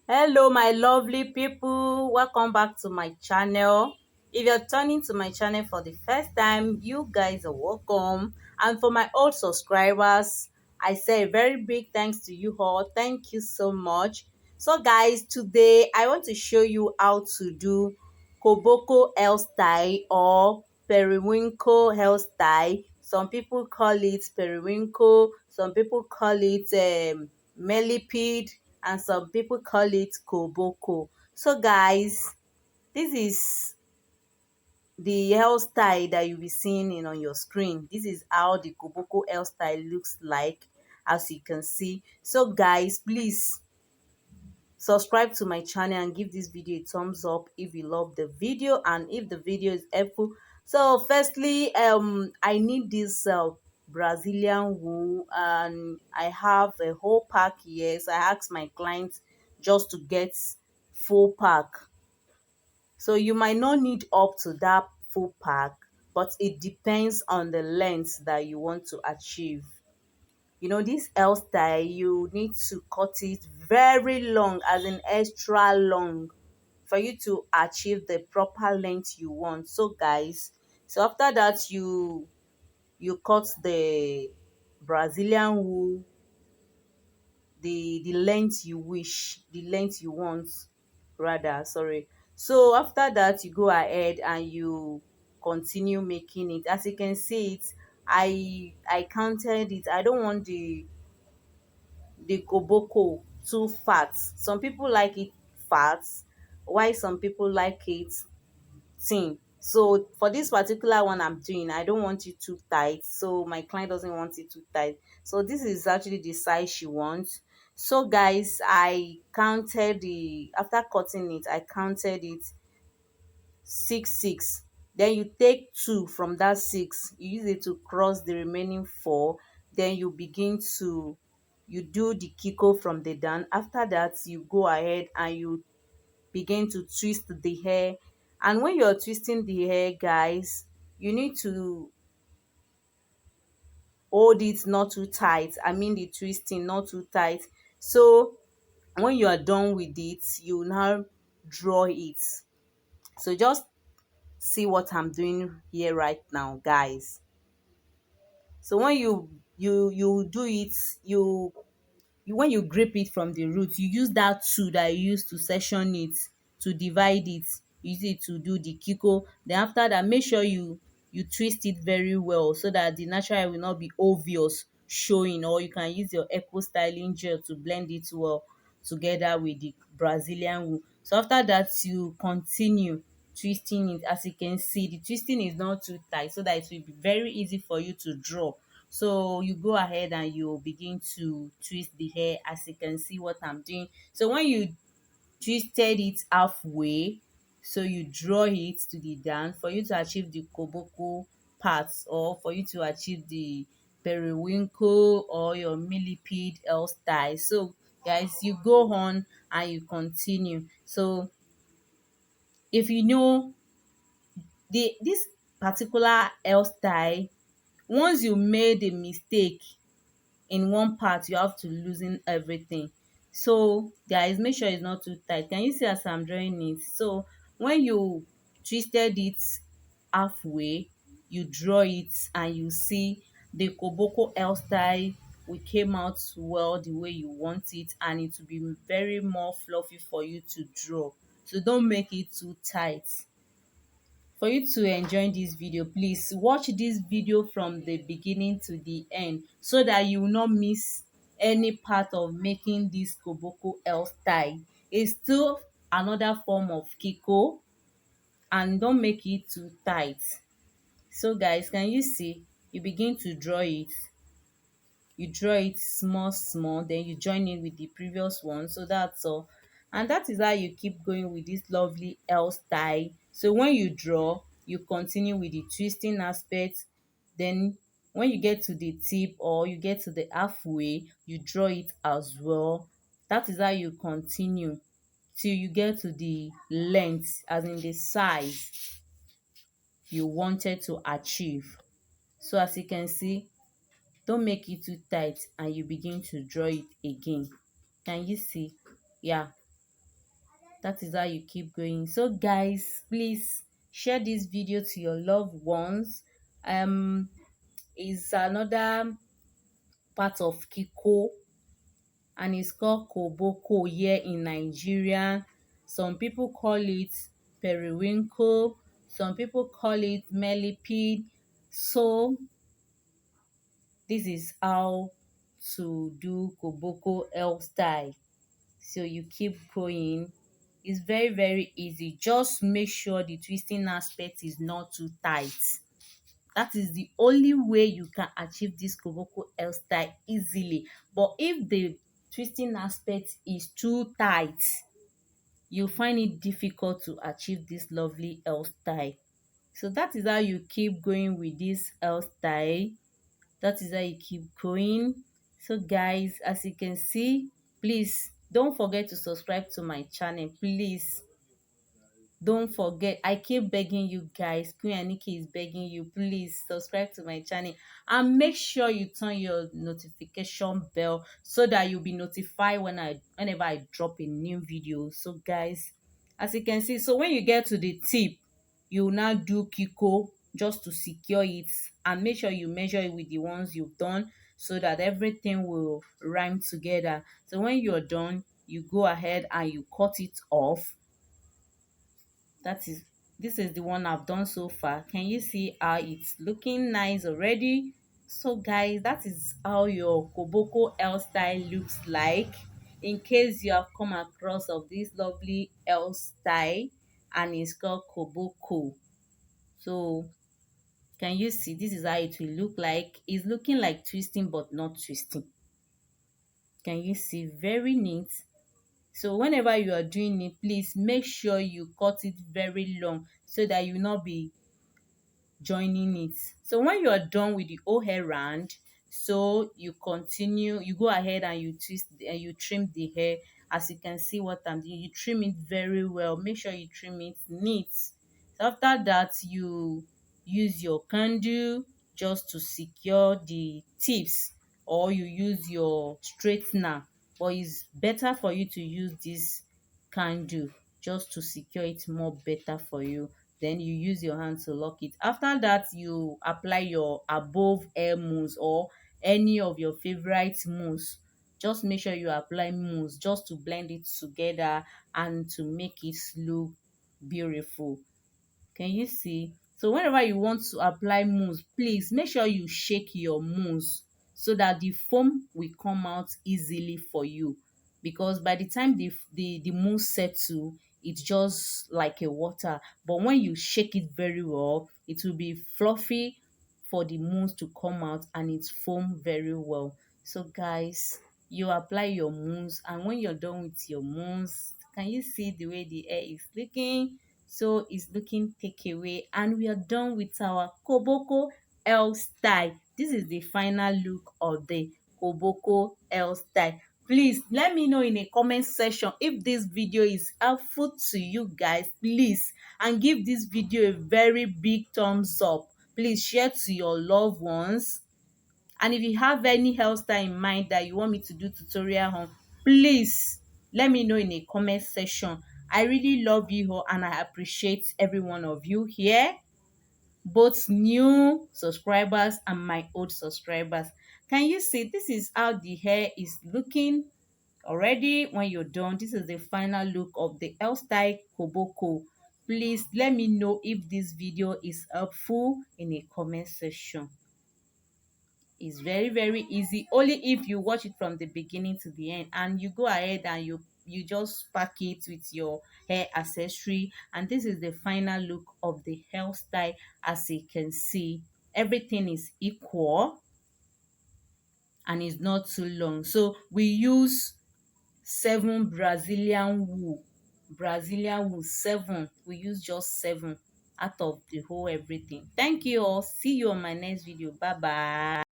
Hello my lovely people, welcome back to my channel. If you're turning to my channel for the first time, you guys are welcome. And for my old subscribers, I say a very big thanks to you all. Thank you so much. So guys, today I want to show you how to do Coboko hairstyle or periwinkle hairstyle. Some people call it periwinkle, some people call it millipede, and some people call it Coboko. So guys, this is the hairstyle that you'll be seeing on your screen. This is how the Coboko hairstyle looks like, as you can see. So guys, please subscribe to my channel and give this video a thumbs up if you love the video and if the video is helpful. So firstly, I need this Brazilian wool, and I have a whole pack here. So I asked my clients just to get full pack. So you might not need up to that full pack, but it depends on the length that you want to achieve. This hairstyle, you need to cut it very long, as in extra long, for you to achieve the proper length you want. So guys, so after that, you cut the Brazilian wool, the length you wish, the length you want, rather, sorry. So after that, you go ahead and you continue making it. As you can see it, I counted it. I don't want the Coboko too fat. Some people like it fat, while some people like it thin. So for this particular one I'm doing, I don't want it too tight. So my client doesn't want it too tight. So this is actually the size she wants. So guys, I counted the after cutting it, I counted it 6 6. Then you take 2 from that 6, you use it to cross the remaining 4. Then you do the kiko from the down. After that, you go ahead and you begin to twist the hair. And when you're twisting the hair, guys, you need to hold it not too tight. I mean the twisting not too tight. So when you are done with it, you now draw it. So just see what I'm doing here right now, guys. So when you do it, when you grip it from the root, you use that tool that you use to section it, to divide it, use it to do the kiko. Then after that, make sure you twist it very well, so that the natural hair will not be obvious showing. Or you can use your eco styling gel to blend it well together with the Brazilian wool. So after that, you continue twisting it. As you can see, the twisting is not too tight, so that it will be very easy for you to draw. So you go ahead and you begin to twist the hair, as you can see what I'm doing. So when you twisted it halfway, so you draw it to the down for you to achieve the Coboko parts, or for you to achieve the periwinkle or your millipede hairstyle. So guys, you go on and you continue. So if you know this particular hairstyle, once you made a mistake in one part, you have to loosen everything. So guys, make sure it's not too tight. Can you see as I'm drawing it? So when you twisted it halfway, you draw it and you see the Koboko hairstyle will came out well the way you want it, and it will be very more fluffy for you to draw. So don't make it too tight. For you to enjoy this video, please watch this video from the beginning to the end, so that you will not miss any part of making this Koboko hairstyle. It's still another form of kiko, and don't make it too tight. So guys, can you see? You begin to draw it. You draw it small small, then you join it with the previous one. So that's all. And that is how you keep going with this lovely hairstyle. So when you draw, you continue with the twisting aspect. Then when you get to the tip, or you get to the halfway, you draw it as well. That is how you continue till you get to the length, as in the size you wanted to achieve. So as you can see, don't make it too tight, and you begin to draw it again. Can you see? Yeah. That is how you keep going. So guys, please share this video to your loved ones. Is another part of Kiko, and it's called Coboko here in Nigeria. Some people call it periwinkle, some people call it millipede. So this is how to do Coboko L style. So you keep going. It's very very easy. Just make sure the twisting aspect is not too tight. That is the only way you can achieve this Koboko L style easily. But if the twisting aspect is too tight, you find it difficult to achieve this lovely L style. So that is how you keep going with this L style. That is how you keep going. So guys, as you can see, please don't forget to subscribe to my channel. Please don't forget, I keep begging you guys, Queen Aniki is begging you, please subscribe to my channel and make sure you turn your notification bell so that you'll be notified whenever I drop a new video. So guys, as you can see, so when you get to the tip, you will now do Kiko just to secure it, and make sure you measure it with the ones you've done so that everything will rhyme together. So when you're done, you go ahead and you cut it off. This is the one I've done so far. Can you see how it's looking nice already? So guys, that is how your Koboko L style looks like. In case you have come across of this lovely L style, and it's called Coboko. So can you see, this is how it will look like. It's looking like twisting but not twisting. Can you see? Very neat. So whenever you are doing it, please make sure you cut it very long so that you will not be joining it. So when you are done with the whole hair round, so you go ahead and you twist and you trim the hair. As you can see what I'm doing, you trim it very well. Make sure you trim it neat. So after that, you use your candle just to secure the tips, or you use your straightener, but it's better for you to use this candle just to secure it more better for you. Then you use your hand to lock it. After that, you apply your above hair mousse or any of your favorite mousse. Just make sure you apply mousse just to blend it together and to make it look beautiful. Can you see? So whenever you want to apply mousse, please make sure you shake your mousse so that the foam will come out easily for you. Because by the time the mousse settle, it's just like a water. But when you shake it very well, it will be fluffy for the mousse to come out, and it's foam very well. So guys, you apply your mousse, and when you're done with your mousse, can you see the way the hair is looking? So it's looking takeaway, and we are done with our Koboko L style. This is the final look of the Koboko L style. Please let me know in a comment section if this video is helpful to you guys, please, and give this video a very big thumbs up. Please share to your loved ones, and if you have any hairstyle in mind that you want me to do tutorial on, please let me know in a comment section. I really love you all, and I appreciate every one of you here, both new subscribers and my old subscribers. Can you see, this is how the hair is looking already? When you're done, this is the final look of the L style Koboko. Please let me know if this video is helpful in a comment section. It's very very easy, only if you watch it from the beginning to the end, and you go ahead and you just pack it with your hair accessory. And this is the final look of the hairstyle. As you can see, everything is equal and it's not too long. So we use 7 Brazilian wool, 7. We use just 7 out of the whole everything. Thank you all. See you on my next video. Bye bye.